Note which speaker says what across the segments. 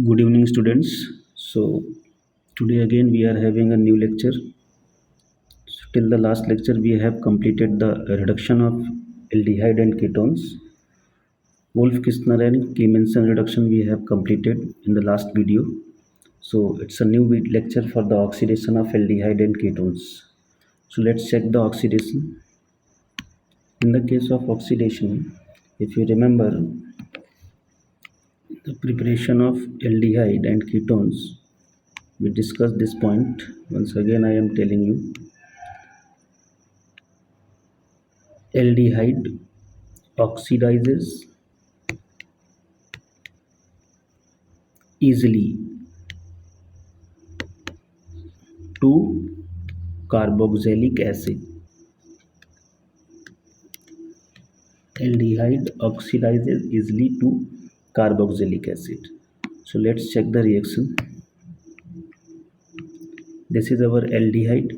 Speaker 1: Good evening, students. So, today again we are having a new lecture. So, till the last lecture, we have completed the reduction of aldehyde and ketones. Wolff-Kistner and Kiemenson reduction we have completed in the last video. So, it's a new lecture for the oxidation of aldehyde and ketones. So, let's check the oxidation. In the case of oxidation, if you remember, the preparation of aldehyde and ketones, we discussed this point. Once again I am telling you, aldehyde oxidizes easily to carboxylic acid. Aldehyde oxidizes easily to carboxylic acid. So let's check the reaction. This is our aldehyde.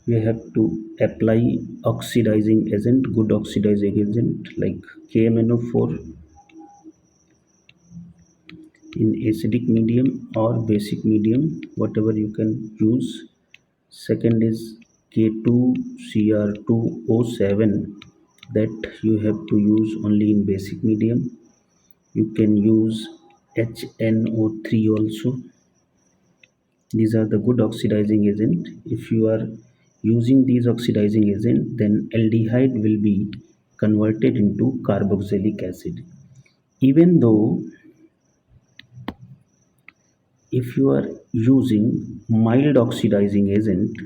Speaker 1: We have to apply oxidizing agent, good oxidizing agent like KMnO4 in acidic medium or basic medium, whatever you can use. Second is K2Cr2O7, that you have to use only in basic medium. You can use HNO3 also. These are the good oxidizing agent. If you are using these oxidizing agent, then aldehyde will be converted into carboxylic acid. Even though if you are using mild oxidizing agent,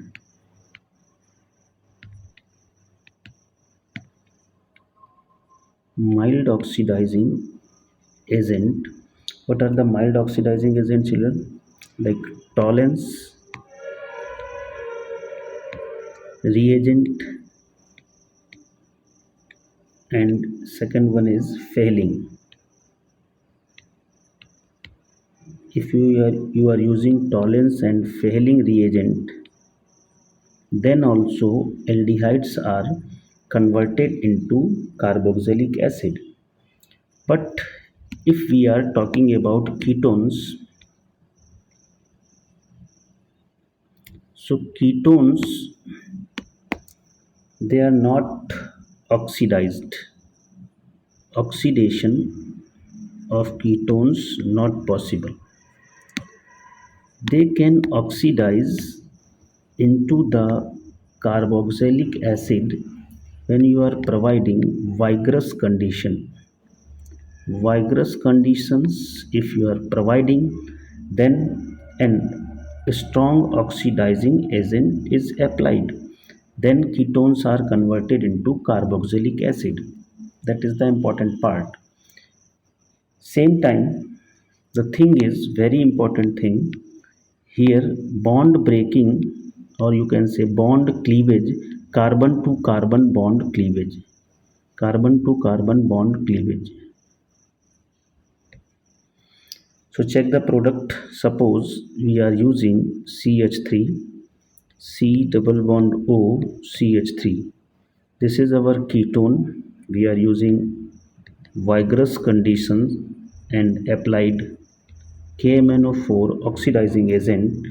Speaker 1: what are the mild oxidizing agent, children? Like Tollens reagent, and second one is Fehling. If you are using Tollens and Fehling reagent, then also aldehydes are converted into carboxylic acid. But if we are talking about ketones, so ketones, they are not oxidized. Oxidation of ketones not possible. They can oxidize into the carboxylic acid when you are providing vigorous condition. Vigorous conditions, if you are providing, then a strong oxidizing agent is applied, then ketones are converted into carboxylic acid. That is the important part. Same time, the thing is very important thing here, bond breaking, or you can say bond cleavage, carbon to carbon bond cleavage, carbon to carbon bond cleavage. So check the product. Suppose we are using CH3, C double bond O, CH3. This is our ketone. We are using vigorous conditions and applied KMnO4 oxidizing agent.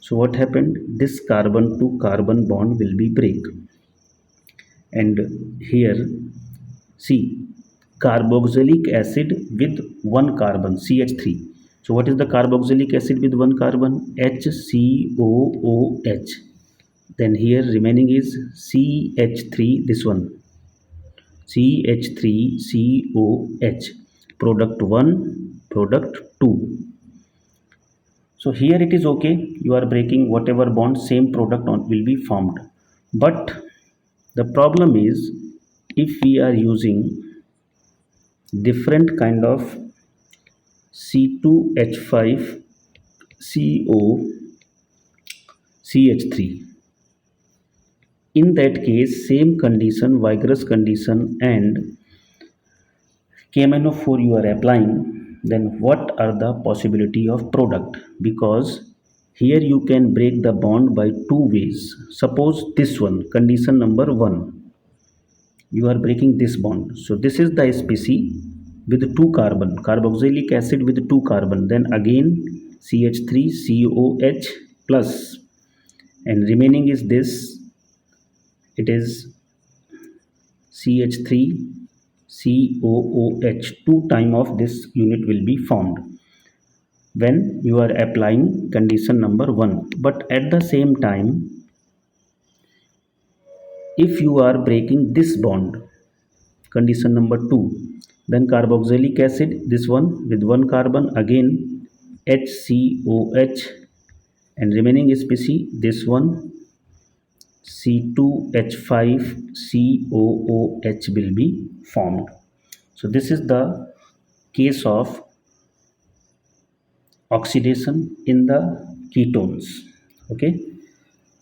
Speaker 1: So what happened? This carbon to carbon bond will be break. And here, see, carboxylic acid with one carbon, CH3. So what is the carboxylic acid with one carbon? HCOOH. Then here remaining is CH3, this one, CH3COH, product 1, product 2. So here it is okay, you are breaking whatever bond, same product will be formed. But the problem is, if we are using different kind of C2H5CO CH3, in that case same condition, vigorous condition, and KMnO4 you are applying, then what are the possibility of product? Because here you can break the bond by two ways. Suppose this one, condition number 1, you are breaking this bond. So this is the SPC with two carbon, carboxylic acid with two carbon, then again CH3COH plus, and remaining is this, it is CH3COOH. Two time of this unit will be formed when you are applying condition number 1. But at the same time, if you are breaking this bond, condition number 2, then carboxylic acid, this one with one carbon, again HCOH, and remaining species, this one C2H5COOH will be formed. So this is the case of oxidation in the ketones. Okay,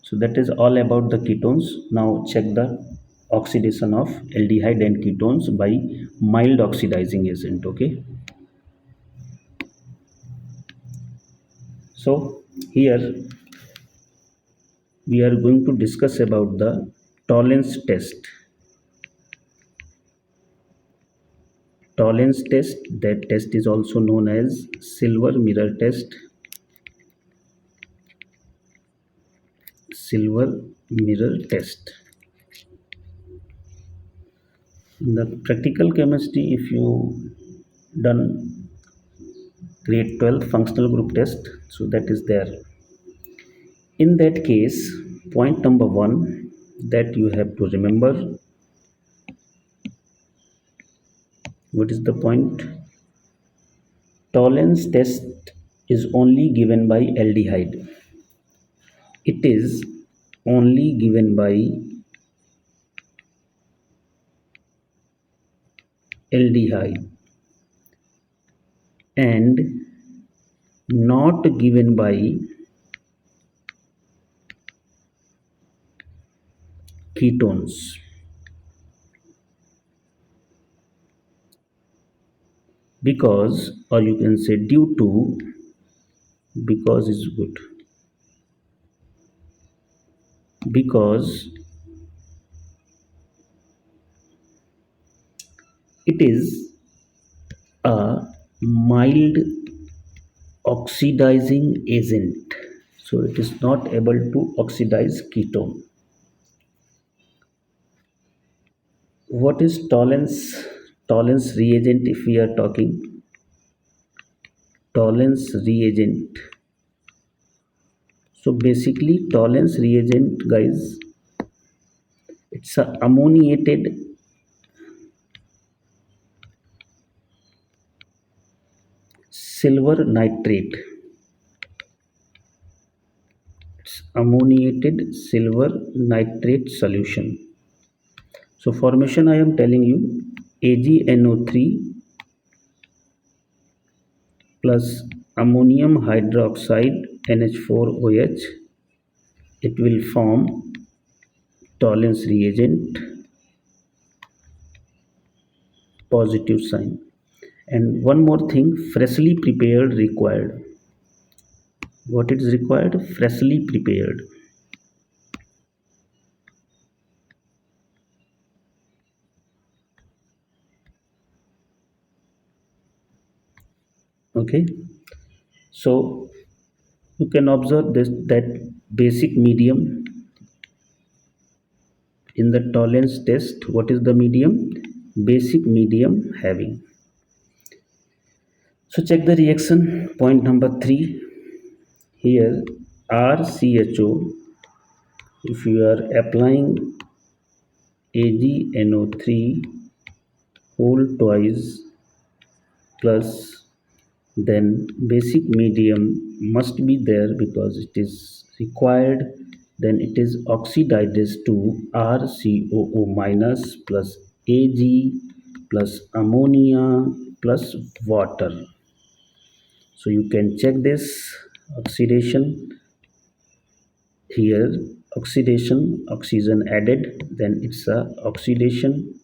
Speaker 1: so that is all about the ketones. Now check the oxidation of aldehyde and ketones by mild oxidizing agent. Okay, so here we are going to discuss about the Tollen's test. Tollen's test, that test is also known as silver mirror test. Silver mirror test. In the practical chemistry, if you done grade 12 functional group test, so that is there. In that case, point number 1 that you have to remember, what is the point? Tollen's test is only given by aldehyde. It is only given by aldehyde and not given by ketones. Because, or you can say due to, because is good, because it is a mild oxidizing agent, so it is not able to oxidize ketone. What is Tollen's reagent? If we are talking Tollen's reagent, so basically Tollen's reagent, guys, it's a ammoniated silver nitrate. It's ammoniated silver nitrate solution. So formation I am telling you, AgNO3 plus ammonium hydroxide NH4OH, it will form Tollen's reagent, positive sign. And one more thing, freshly prepared required. What is required? Freshly prepared. Okay, so you can observe this, that basic medium in the Tollen's test. What is the medium? Basic medium having. So check the reaction. Point number 3. Here RCHO, if you are applying AgNO3 whole twice plus, then basic medium must be there because it is required, then it is oxidized to RCOO minus plus Ag plus ammonia plus water. So you can check this oxidation. Here oxidation, oxygen added, then it's a oxidation.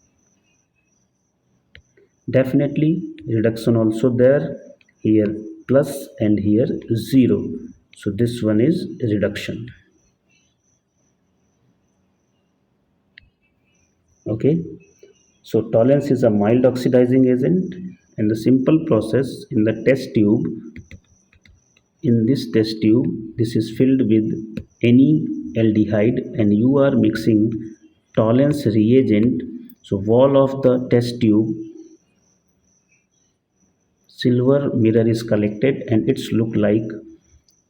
Speaker 1: Definitely reduction also there, here plus and here 0, so this one is reduction. Okay, so Tollens is a mild oxidizing agent And the simple process in the test tube, in this test tube, this is filled with any aldehyde and you are mixing Tollen's reagent. So wall of the test tube, silver mirror is collected and it's look like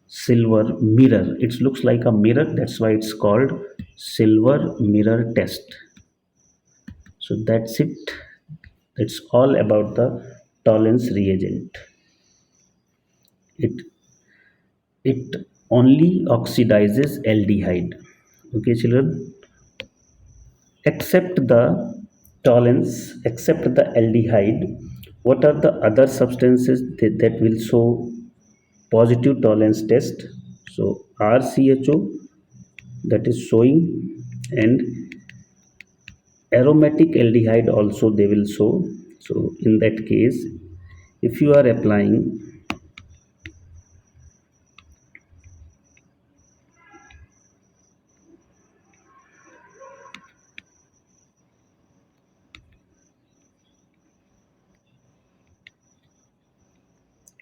Speaker 1: silver mirror. It looks like a mirror, that's why it's called silver mirror test. So that's it. That's all about the Tollen's reagent. It it only oxidizes aldehyde. Okay children, except the tollens, except the aldehyde, what are the other substances that will show positive tolerance test? So rcho, that is showing, and aromatic aldehyde also they will show. So in that case, if you are applying,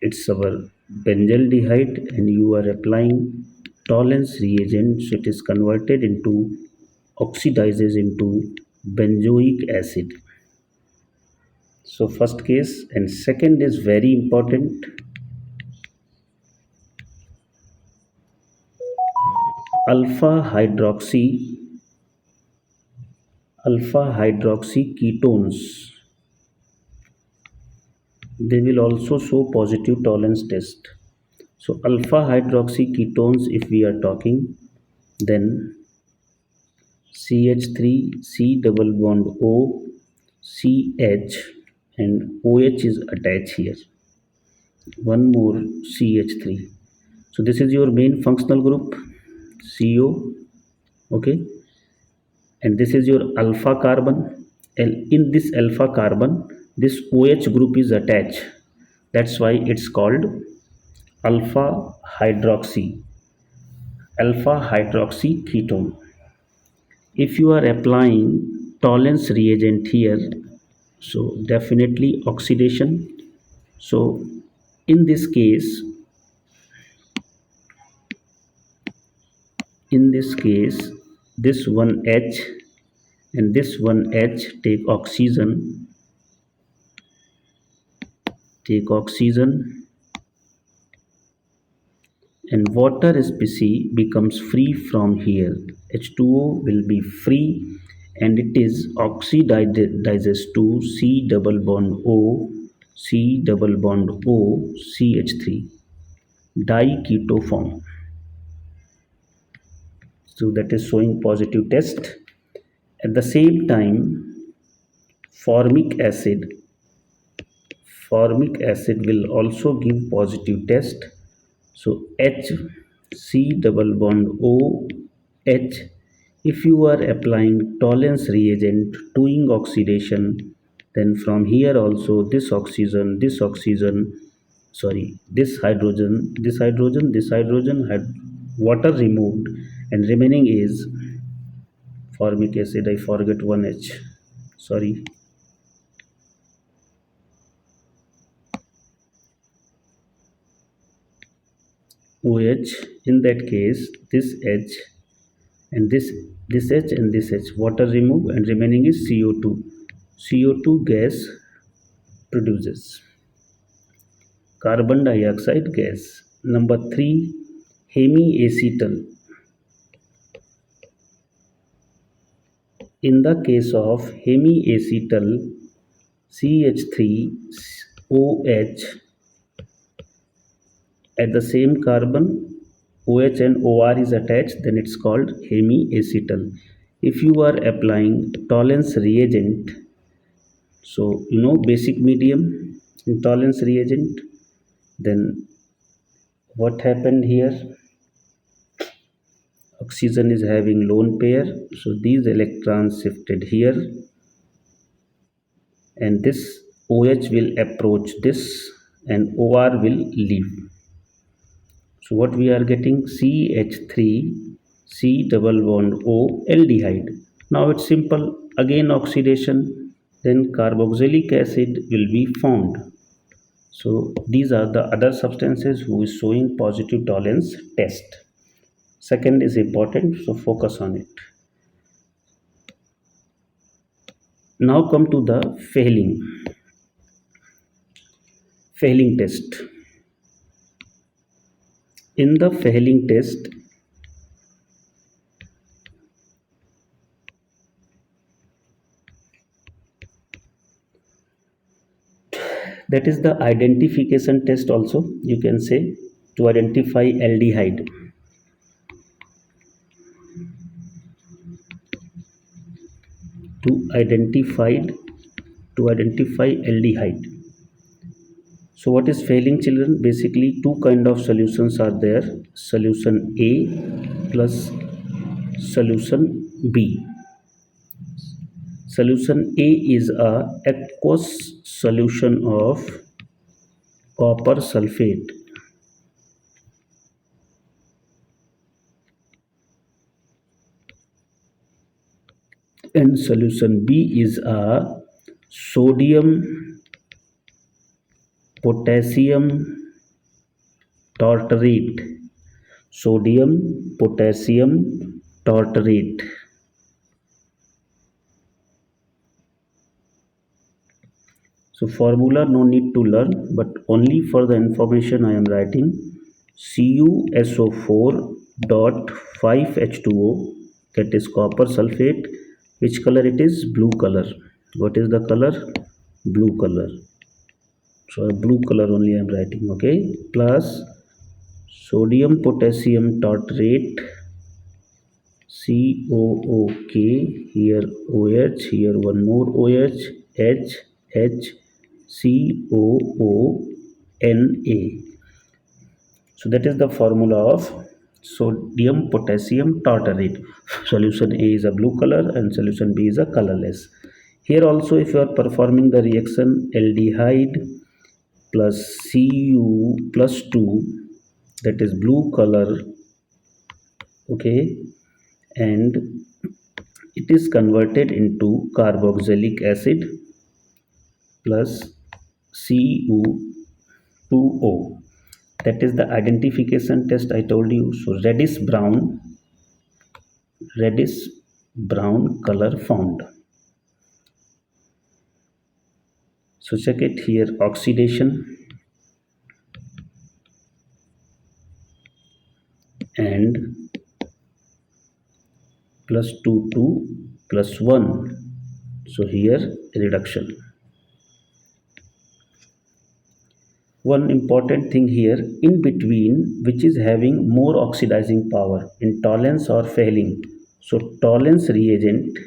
Speaker 1: it's our benzaldehyde and you are applying Tollen's reagent, so it is converted into, oxidizes into benzoic acid. So first case, and second is very important, alpha hydroxy, alpha hydroxy ketones, they will also show positive tolerance test. So alpha hydroxy ketones, if we are talking, then CH3 C double bond O CH and OH is attached here. One more CH3. So this is your main functional group CO, okay, and this is your alpha carbon. And in this alpha carbon, this OH group is attached. That's why it's called alpha hydroxy, alpha hydroxy ketone. If you are applying Tollen's reagent here, so definitely oxidation. So in this case, in this case, this one H and this one H take oxygen, and water species becomes free from here. H2O will be free and it is oxidizes to C double bond O, C double bond O, CH3, diketo form. So that is showing positive test. At the same time, formic acid, formic acid will also give positive test. So H, C double bond O, H. If you are applying Tollen's reagent doing oxidation, then from here also this oxygen, sorry, this hydrogen had water removed, and remaining is formic acid. I forget one H, sorry, OH. In that case, this H and this H and this H, water remove, and remaining is CO2. CO2 gas produces carbon dioxide gas. Number 3, hemiacetal. In the case of hemiacetal, CH3OH at the same carbon, OH and OR is attached, then it's called hemiacetal. If you are applying Tollen's reagent, so you know basic medium in Tollen's reagent, then what happened here? Oxygen is having lone pair, so these electrons shifted here, and this OH will approach this and OR will leave. So what we are getting? CH3 C double bond O aldehyde. Now it's simple, again oxidation, then carboxylic acid will be formed. So these are the other substances who is showing positive tolerance test. Second is important, so focus on it. Now come to the Fehling test. In the Fehling test, that is the identification test also, you can say, to identify aldehyde. To identified to identify aldehyde. So what is Fehling, children? Basically two kind of solutions are there, solution A plus solution B. Solution A is a aqueous solution of copper sulfate, and solution B is a sodium potassium tartrate. Sodium potassium tartrate. So formula no need to learn, but only for the information I am writing. CuSO4 dot 5H2O, that is copper sulfate. Which color it is? Blue color. What is the color? Blue color. So blue color only I am writing, okay? Plus sodium potassium tartrate, COOK, here OH, here one more OH, H, H, COONA. So that is the formula of sodium potassium tartrate. Solution A is a blue color and solution B is a colorless. Here also, if you are performing the reaction aldehyde plus Cu plus 2, that is blue color, okay, and it is converted into carboxylic acid plus Cu2O. That is the identification test I told you. So reddish brown color found. So check it here, oxidation and plus 2 to plus 1. So here reduction. One important thing here, in between, which is having more oxidizing power, in Tollen's or Fehling. So Tollen's reagent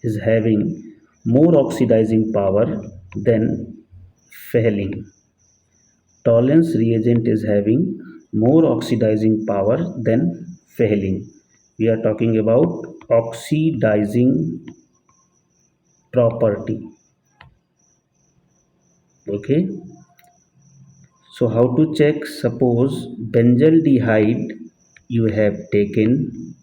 Speaker 1: is having more oxidizing power than Fehling. Tollen's reagent is having more oxidizing power than Fehling. We are talking about oxidizing property. Okay. So how to check? Suppose benzaldehyde you have taken.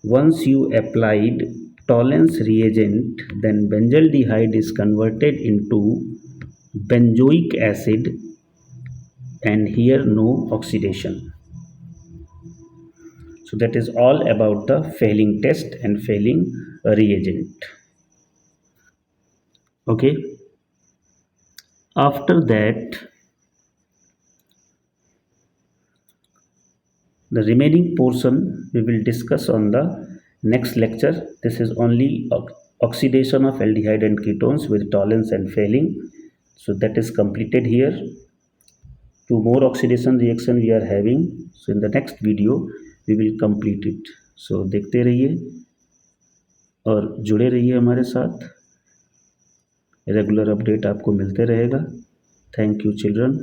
Speaker 1: Once you applied Tollen's reagent, then benzaldehyde is converted into benzoic acid, and here no oxidation. So that is all about the Fehling test and Fehling reagent. Okay. After that, the remaining portion we will discuss on the next lecture. This is only oxidation of aldehyde and ketones with Tollen's and Fehling. So that is completed here. Two more oxidation reaction we are having. So in the next video we will complete it. So देखते रहिए और जुड़े रहिए हमारे साथ. Regular update आपको मिलते रहेगा. Thank you children.